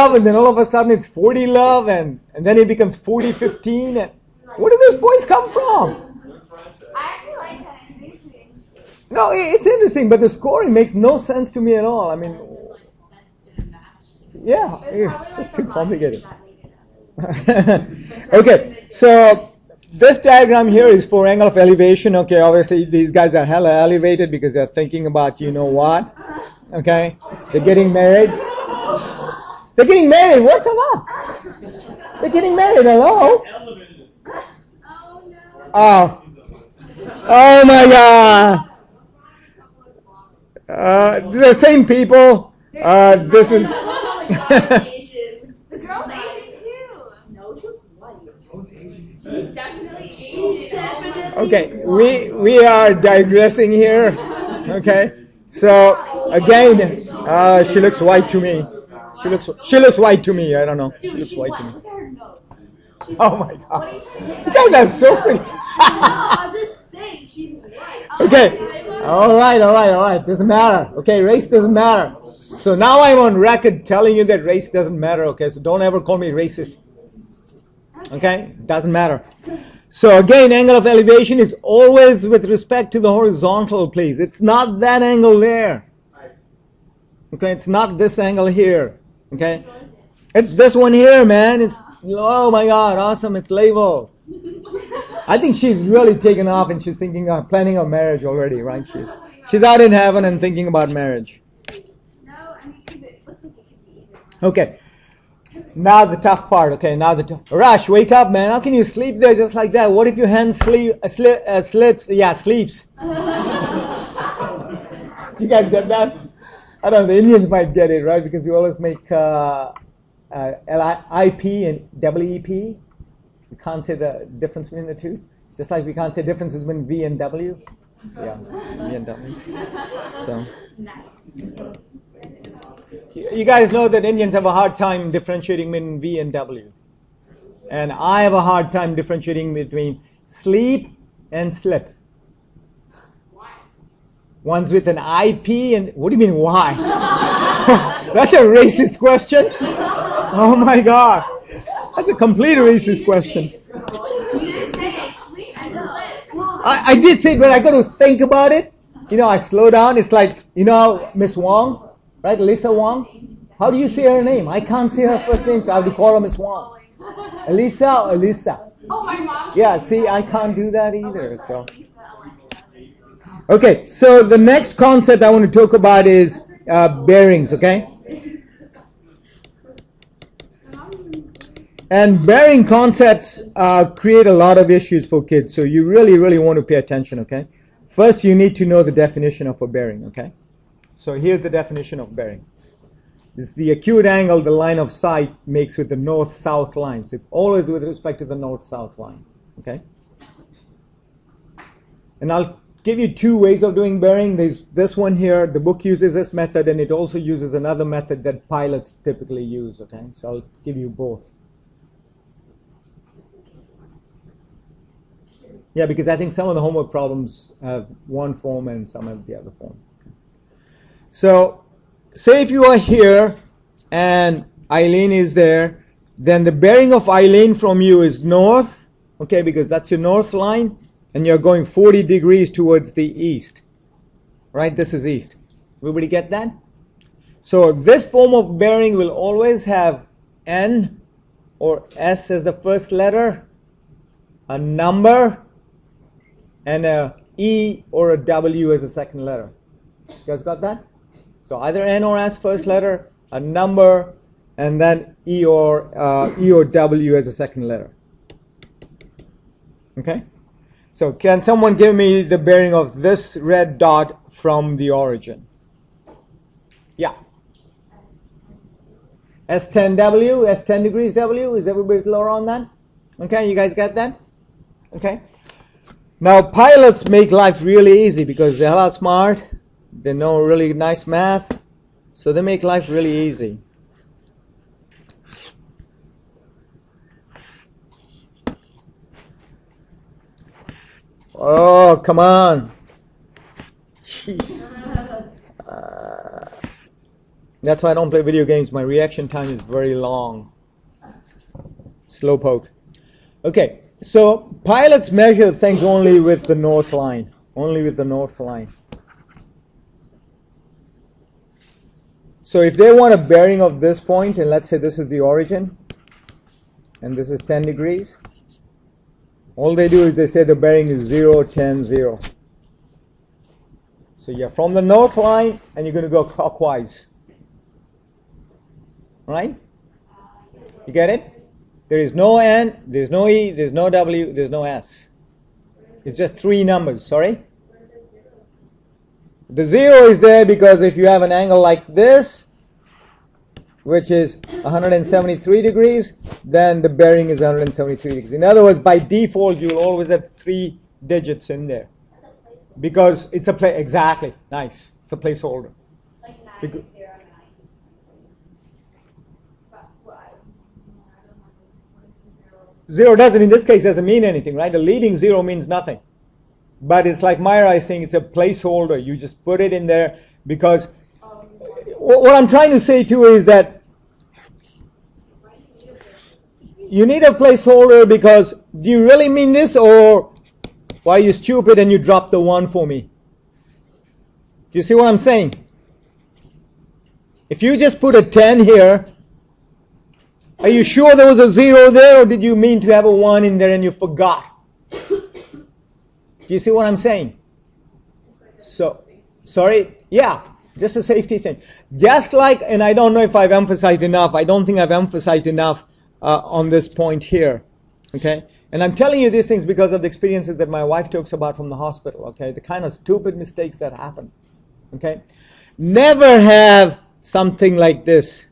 love, and then all of a sudden it's 40 love, and then it becomes 40-15. And where do those points come from? I actually like that. No, it's interesting, but the scoring makes no sense to me at all. I mean, yeah, it's just too complicated. Okay, so this diagram here is for angle of elevation. Okay, obviously these guys are hella elevated because they're thinking about you know what. Okay, they're getting married. They're getting married. What? Come on. They're getting married. Hello. Oh. Oh my God. The same people. This is. The girl's Asian too. No, she's white. She's definitely Asian. Okay, we are digressing here. Okay, so again, she looks white to me. She looks white to me. I don't know. She looks white to me. Look at her nose. Oh my God! You guys are so freaking. I'm just saying she's white. Okay. All right. Doesn't matter. Okay, race doesn't matter. So now I'm on record telling you that race doesn't matter. Okay, so don't ever call me racist. Okay, doesn't matter. So again, angle of elevation is always with respect to the horizontal, please. It's not that angle there. Okay, it's not this angle here. Okay, it's this one here, man. It's, oh my God, awesome. It's labeled. I think she's really taken off and she's thinking of planning a marriage already, right? She's out in heaven and thinking about marriage. Okay. Now the tough part. Okay, now the Rash, wake up, man. How can you sleep there just like that? What if your hand slips? Yeah, sleeps. Do you guys get that? I don't know. The Indians might get it, right? Because you always make LIP and WEP. We can't say the difference between the two. Just like we can't say differences between V and W. Yeah, V and W. So. Nice. You guys know that Indians have a hard time differentiating between V and W. And I have a hard time differentiating between sleep and slip. Why? One's with an IP and... What do you mean, why? That's a racist question. Oh my God. That's a complete racist question. You didn't say it. Sleep and slip. I did say it, but I got to think about it. You know, I slow down. It's like, you know, Miss Wong, right? Lisa Wong. How do you say her name? I can't say her first name, so I have to call her Miss Wong. Elisa or Elisa? Oh, my mom. Yeah, see, I can't do that either. So, okay, so the next concept I want to talk about is bearings, okay? And bearing concepts create a lot of issues for kids, so you really, really want to pay attention, okay? First, you need to know the definition of a bearing, okay? So here's the definition of bearing. It's the acute angle the line of sight makes with the north-south lines. It's always with respect to the north-south line, okay? And I'll give you two ways of doing bearing. There's this one here. The book uses this method, and it also uses another method that pilots typically use, okay? So I'll give you both. Yeah, because I think some of the homework problems have one form and some have the other form. So, say if you are here and Eileen is there, then the bearing of Eileen from you is north, okay, because that's your north line, and you're going 40 degrees towards the east. Right, this is east. Everybody get that? So, this form of bearing will always have N or S as the first letter, a number, and a E or a W as a second letter. You guys got that? So either N or S first letter, a number, and then E or W as a second letter. Okay? So can someone give me the bearing of this red dot from the origin? Yeah. S10W, S10 degrees W. Is everybody clear on that? Okay, you guys got that? Okay. Now, pilots make life really easy because they're hella smart. They know really nice math. So they make life really easy. Oh, come on. Jeez. That's why I don't play video games. My reaction time is very long. Slow poke. Okay, so pilots measure things only with the north line. Only with the north line. So if they want a bearing of this point, and let's say this is the origin, and this is 10 degrees, all they do is they say the bearing is 0, 10, 0. So you're from the north line, and you're going to go clockwise. Right? You get it? There is no N, there's no E, there's no W, there's no S. It's just three numbers. Sorry? The 0 is there because if you have an angle like this, which is 173 degrees, then the bearing is 173 degrees. In other words, by default, you'll always have 3 digits in there. Because it's a exactly. Nice. It's a placeholder. Like 9, Because 0, 9. But what? 0 doesn't, in this case, doesn't mean anything, right? The leading 0 means nothing. But it's like Myra is saying, it's a placeholder. You just put it in there because what I'm trying to say too is that you need a placeholder because do you really mean this, or why are you stupid and you dropped the 1 for me? Do you see what I'm saying? If you just put a 10 here, are you sure there was a 0 there, or did you mean to have a 1 in there and you forgot? Do you see what I'm saying? So, sorry? Yeah, just a safety thing. Just like, and I don't know if I've emphasized enough, I don't think I've emphasized enough on this point here, okay? And I'm telling you these things because of the experiences that my wife talks about from the hospital, okay? The kind of stupid mistakes that happen, okay? Never have something like this.